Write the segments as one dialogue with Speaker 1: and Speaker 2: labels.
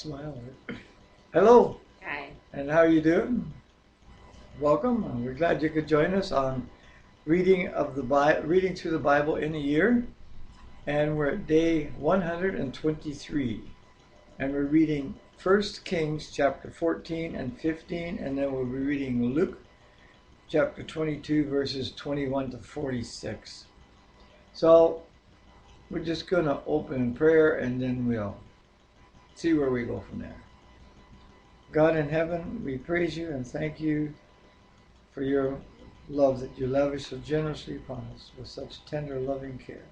Speaker 1: Smile. Hello,
Speaker 2: Hi.
Speaker 1: and how are you doing? Welcome. We're glad you could join us on reading through the Bible in a year, and we're at day 123, and we're reading 1 Kings chapter 14 and 15, and then we'll be reading Luke chapter 22 verses 21 to 46. So we're just going to open in prayer, and then we'll see where we go from there. God in heaven, we praise you and thank you for your love that you lavish so generously upon us with such tender, loving care.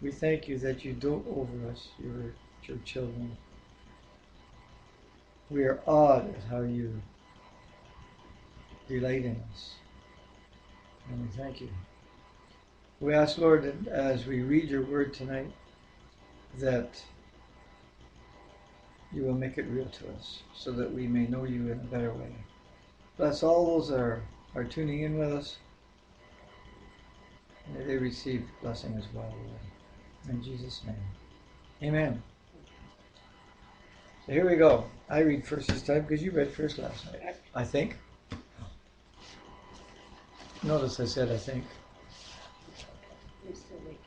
Speaker 1: We thank you that you dote over us, your children. We are awed at how you delight in us. And we thank you. We ask, Lord, that as we read your word tonight, that you will make it real to us so that we may know you in a better way. Bless all those that are tuning in with us. May they receive blessing as well, Lord. In Jesus' name. Amen. So here we go. I read first this time because you read first last night, I think. Notice I said I think.
Speaker 2: I'm still waking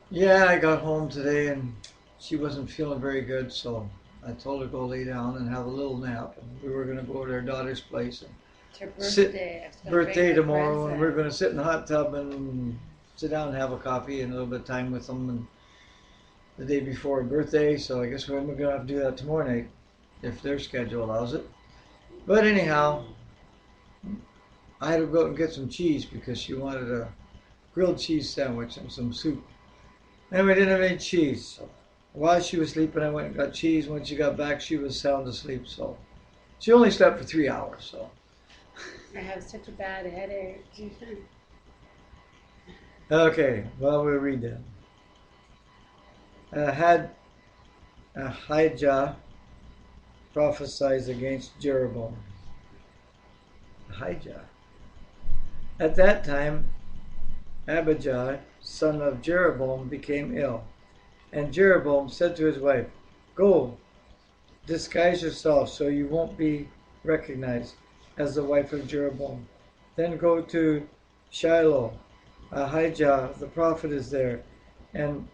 Speaker 1: Yeah, I got home today and she wasn't feeling very good, so I told her to go lay down and have a little nap. And we were going to go to her daughter's place and
Speaker 2: It's her birthday.
Speaker 1: birthday tomorrow, and we're going to sit in the hot tub and sit down and have a coffee and a little bit of time with them. And the day before her birthday, so I guess we're going to have to do that tomorrow night if their schedule allows it. But anyhow, I had to go out and get some cheese because she wanted a grilled cheese sandwich and some soup. And we didn't have any cheese, so while she was sleeping, I went and got cheese. When she got back, she was sound asleep, so she only slept for 3 hours. So
Speaker 2: I have such a bad headache.
Speaker 1: okay, well, we'll read them. Had Ahijah prophesies against Jeroboam. Ahijah. At that time, Abijah, son of Jeroboam, became ill. And Jeroboam said to his wife, "Go, disguise yourself so you won't be recognized as the wife of Jeroboam. Then go to Shiloh. Ahijah the prophet is there, and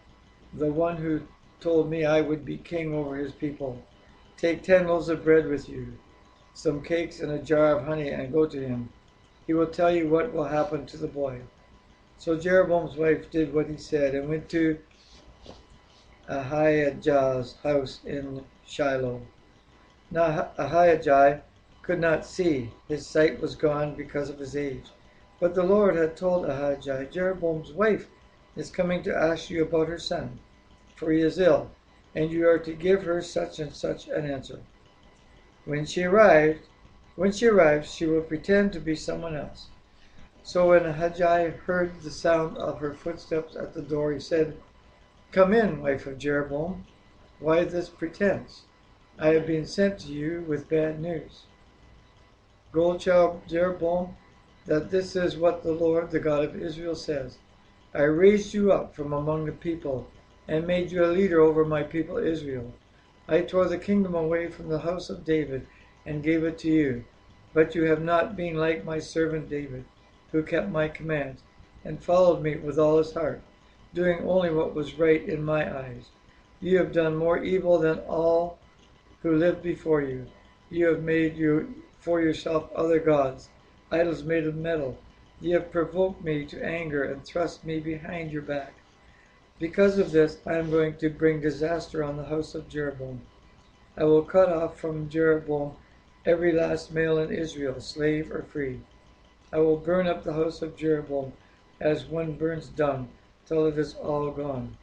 Speaker 1: the one who told me I would be king over his people. Take 10 loaves of bread with you, some cakes and a jar of honey, and go to him. He will tell you what will happen to the boy." So Jeroboam's wife did what he said and went to Ahijah's house in Shiloh. Now Ahijah could not see. His sight was gone because of his age. But the Lord had told Ahijah, "Jeroboam's wife is coming to ask you about her son, for he is ill, and you are to give her such and such an answer. When she arrives, she will pretend to be someone else." So when Ahijah heard the sound of her footsteps at the door, he said, "Come in, wife of Jeroboam. Why this pretense? I have been sent to you with bad news." "Go tell Jeroboam that this is what the Lord, the God of Israel, says. I raised you up from among the people and made you a leader over my people Israel. I tore the kingdom away from the house of David and gave it to you. But you have not been like my servant David, who kept my commands and followed me with all his heart, doing only what was right in my eyes. You have done more evil than all who lived before you. You have made for yourself other gods, idols made of metal. You have provoked me to anger and thrust me behind your back. Because of this, I am going to bring disaster on the house of Jeroboam. I will cut off from Jeroboam every last male in Israel, slave or free. I will burn up the house of Jeroboam as one burns dung, till it is all gone.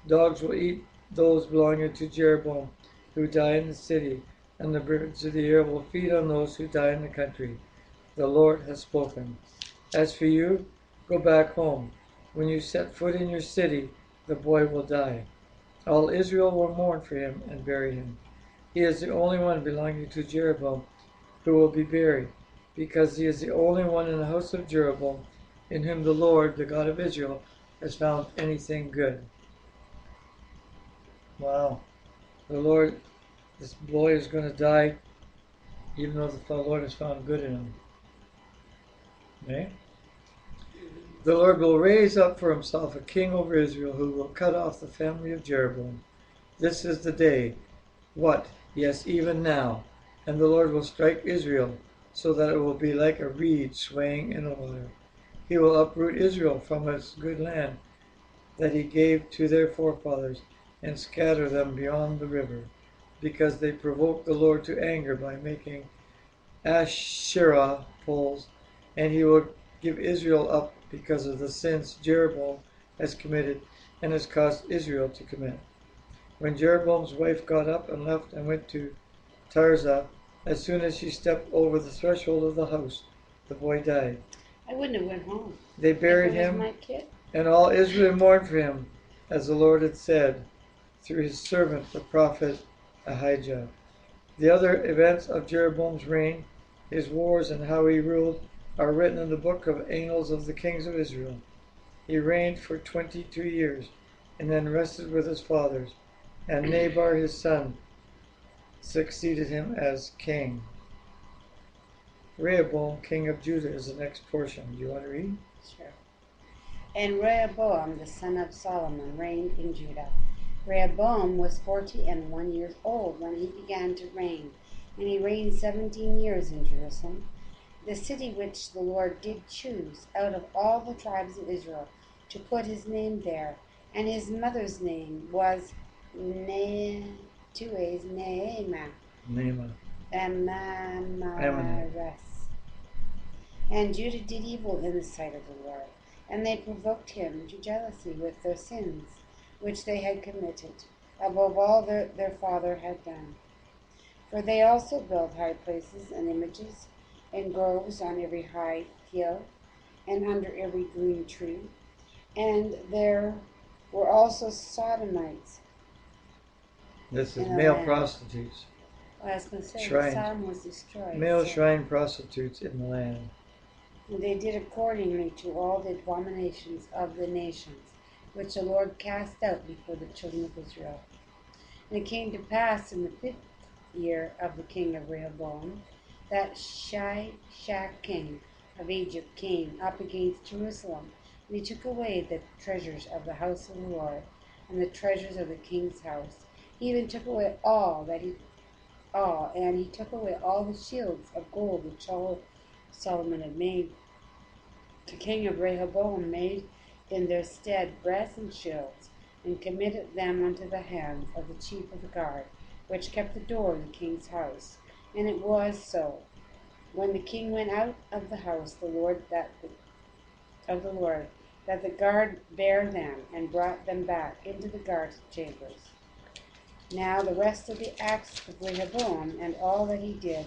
Speaker 1: Dogs will eat those belonging to Jeroboam who die in the city, and the birds of the air will feed on those who die in the country. The Lord has spoken. As for you, go back home. When you set foot in your city, the boy will die. All Israel will mourn for him and bury him. He is the only one belonging to Jeroboam who will be buried, because he is the only one in the house of Jeroboam in whom the Lord, the God of Israel, has found anything good." Wow. the Lord, this boy is going to die, even though the Lord has found good in him. Okay? The Lord will raise up for himself a king over Israel who will cut off the family of Jeroboam. This is the day. What? Yes, even now. And the Lord will strike Israel so that it will be like a reed swaying in the water. He will uproot Israel from its good land that he gave to their forefathers and scatter them beyond the river, because they provoked the Lord to anger by making Asherah poles, and he will give Israel up because of the sins Jeroboam has committed and has caused Israel to commit. When Jeroboam's wife got up and left and went to Tirzah, as soon as she stepped over the threshold of the house, the boy died.
Speaker 2: I wouldn't have went home.
Speaker 1: They buried
Speaker 2: If it was
Speaker 1: him,
Speaker 2: my kid.
Speaker 1: and all Israel mourned for him, as the Lord had said through his servant the prophet Ahijah. The other events of Jeroboam's reign, his wars, and how he ruled are written in the book of Annals of the Kings of Israel. He reigned for 22 years, and then rested with his fathers, and Nabar his son succeeded him as king. Rehoboam, king of Judah, is the next portion. Do you want to read?
Speaker 2: Sure. And Rehoboam, the son of Solomon, reigned in Judah. Rehoboam was 41 years old when he began to reign, and he reigned 17 years in Jerusalem, the city which the Lord did choose out of all the tribes of Israel to put his name there. And his mother's name was Naamah Ammares. And Judah did evil in the sight of the Lord, and they provoked him to jealousy with their sins, which they had committed, above all their father had done. For they also built high places and images, and groves on every high hill, and under every green tree. And there were also sodomites.
Speaker 1: This is
Speaker 2: in the
Speaker 1: male
Speaker 2: land.
Speaker 1: prostitutes.
Speaker 2: Well, I was going to say,
Speaker 1: Shrine.
Speaker 2: Sodom was destroyed.
Speaker 1: Male
Speaker 2: so-
Speaker 1: shrine prostitutes in the land.
Speaker 2: And they did accordingly to all the abominations of the nations, which the Lord cast out before the children of Israel. And it came to pass in the 5th year of the king of Rehoboam, that Shishak king of Egypt came up against Jerusalem, and he took away the treasures of the house of the Lord, and the treasures of the king's house. He even took away and he took away all the shields of gold which Solomon had made. The king of Rehoboam made in their stead brazen shields, and committed them unto the hands of the chief of the guard, which kept the door of the king's house. And it was so, when the king went out of the house of the Lord, that the guard bare them, and brought them back into the guard chambers. Now the rest of the acts of Rehoboam, and all that he did,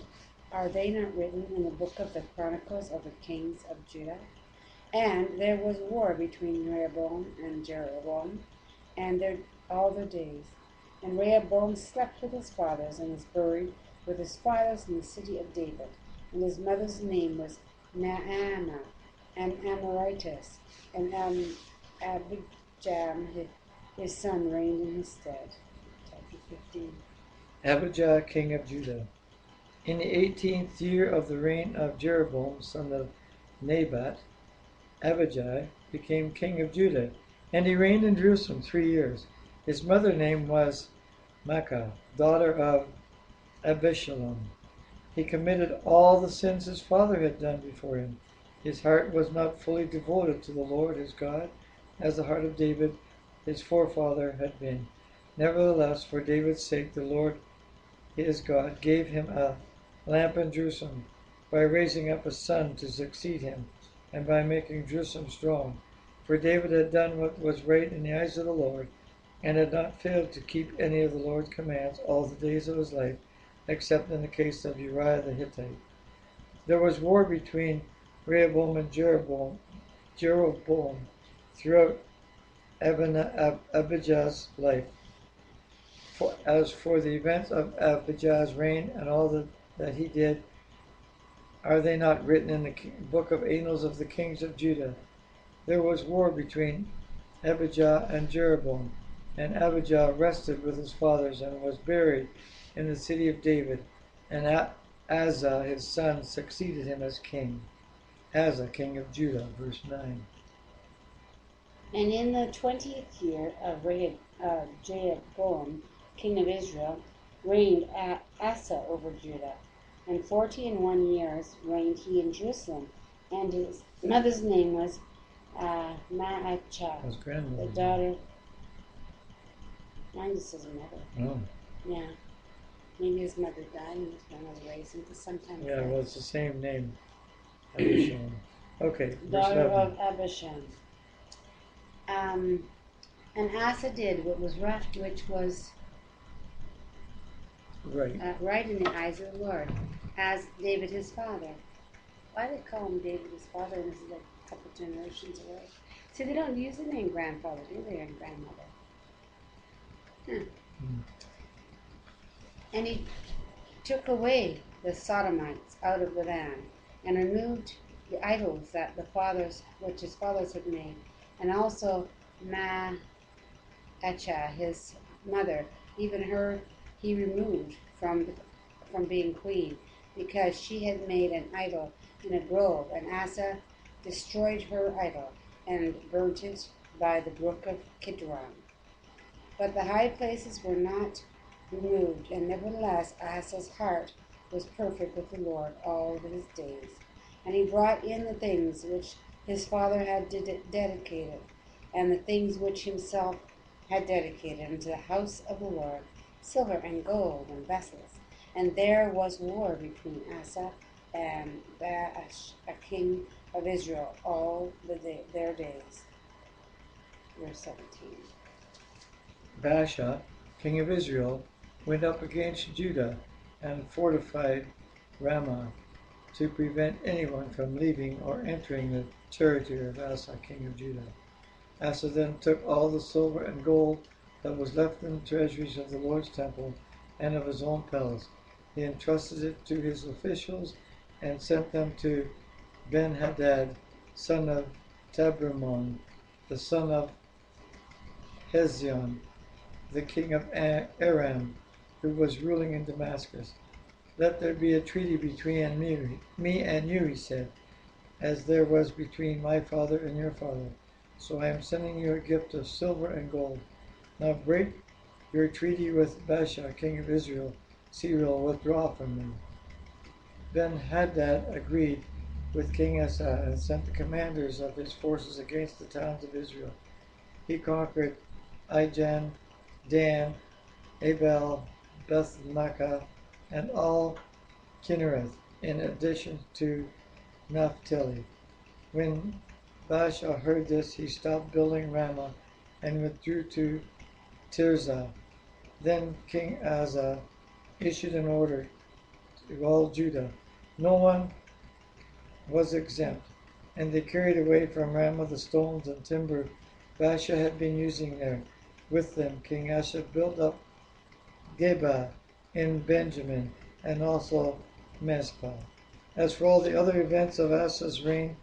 Speaker 2: are they not written in the book of the Chronicles of the kings of Judah? And there was war between Rehoboam and Jeroboam, and all their days. And Rehoboam slept with his fathers, and was buried with his fathers in the city of David. And his mother's name was Naamah, and Amorites, and Abijam, his son, reigned in his stead. Chapter 15.
Speaker 1: Abijah, king of Judah. In the 18th year of the reign of Jeroboam, son of Nebat, Abijah became king of Judah, and he reigned in Jerusalem 3 years. His mother's name was Maacah, daughter of Abishalom. He committed all the sins his father had done before him. His heart was not fully devoted to the Lord his God, as the heart of David his forefather had been. Nevertheless, for David's sake, the Lord his God gave him a lamp in Jerusalem by raising up a son to succeed him, and by making Jerusalem strong. For David had done what was right in the eyes of the Lord, and had not failed to keep any of the Lord's commands all the days of his life, except in the case of Uriah the Hittite. There was war between Rehoboam and Jeroboam throughout Abijah's life. As for the events of Abijah's reign and all that he did, are they not written in the book of Annals of the kings of Judah? There was war between Abijah and Jeroboam, And Abijah rested with his fathers and was buried in the city of David. And Asa his son succeeded him as king. Asa, king of Judah, verse 9.
Speaker 2: And in the 20th year of Jeroboam, king of Israel, reigned Asa over Judah. And 41 years reigned he in Jerusalem. And his mother's name was Maacah,
Speaker 1: His
Speaker 2: the
Speaker 1: grandmother.
Speaker 2: daughter. Mine just says mother.
Speaker 1: Oh,
Speaker 2: Yeah. Maybe his mother died and his grandmother raised him, because sometimes
Speaker 1: yeah, well, it's the same name. Abishai. Okay, verse
Speaker 2: daughter
Speaker 1: 11.
Speaker 2: of Abishai. And Asa did what was right, which was
Speaker 1: Right.
Speaker 2: right in the eyes of the Lord, as David his father. Why do they call him David his father? And this is like a couple generations away. See, they don't use the name grandfather, do they, and grandmother? And he took away the Sodomites out of the land, and removed the idols that which his fathers had made, and also Maacah his mother, even her he removed from being queen, because she had made an idol in a grove, and Asa destroyed her idol and burnt it by the brook of Kidron. But the high places were not removed, and nevertheless Asa's heart was perfect with the Lord all his days. And he brought in the things which his father had dedicated, and the things which himself had dedicated into the house of the Lord, silver and gold and vessels. And there was war between Asa and Baasha, king of Israel, all their days. Verse 17.
Speaker 1: Baasha, king of Israel, went up against Judah and fortified Ramah to prevent anyone from leaving or entering the territory of Asa, king of Judah. Asa then took all the silver and gold that was left in the treasuries of the Lord's temple and of his own palace. He entrusted it to his officials and sent them to Ben-Hadad, son of Tabrimon, the son of Hezion, the king of Aram, who was ruling in Damascus. Let there be a treaty between me and you, he said, as there was between my father and your father. So I am sending you a gift of silver and gold. Now break your treaty with Baasha, king of Israel. So you will withdraw from me. Ben-Hadad agreed with King Asa and sent the commanders of his forces against the towns of Israel. He conquered Ijan, Dan, Abel, Beth-Makkah, and all Kinnereth, in addition to Naphtali. When Baasha heard this, he stopped building Ramah and withdrew to Tirzah. Then King Asa issued an order to all Judah. No one was exempt, and they carried away from Ramah the stones and timber Baasha had been using there. With them, King Asa built up Geba in Benjamin and also Mizpah. As for all the other events of Asa's reign,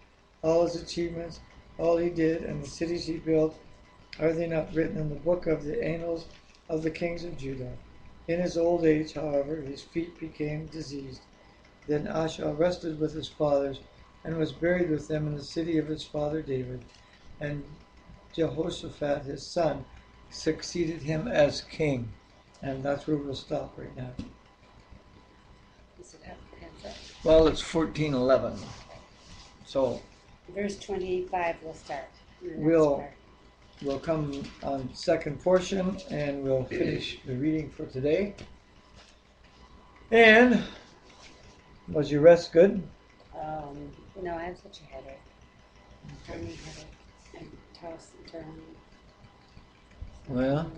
Speaker 1: all his achievements, all he did, and the cities he built, are they not written in the book of the annals of the kings of Judah? In his old age, however, his feet became diseased. Then Asa rested with his fathers and was buried with them in the city of his father David. And Jehoshaphat, his son, succeeded him as king. And that's where we'll stop right now.
Speaker 2: Is it up? Hands up.
Speaker 1: Well, it's 14:11. So
Speaker 2: Verse 25 will start.
Speaker 1: we'll come on second portion and we'll finish the reading for today. And was your rest good?
Speaker 2: No, I have such a headache. Tiny headache. And toss and turn.
Speaker 1: Well,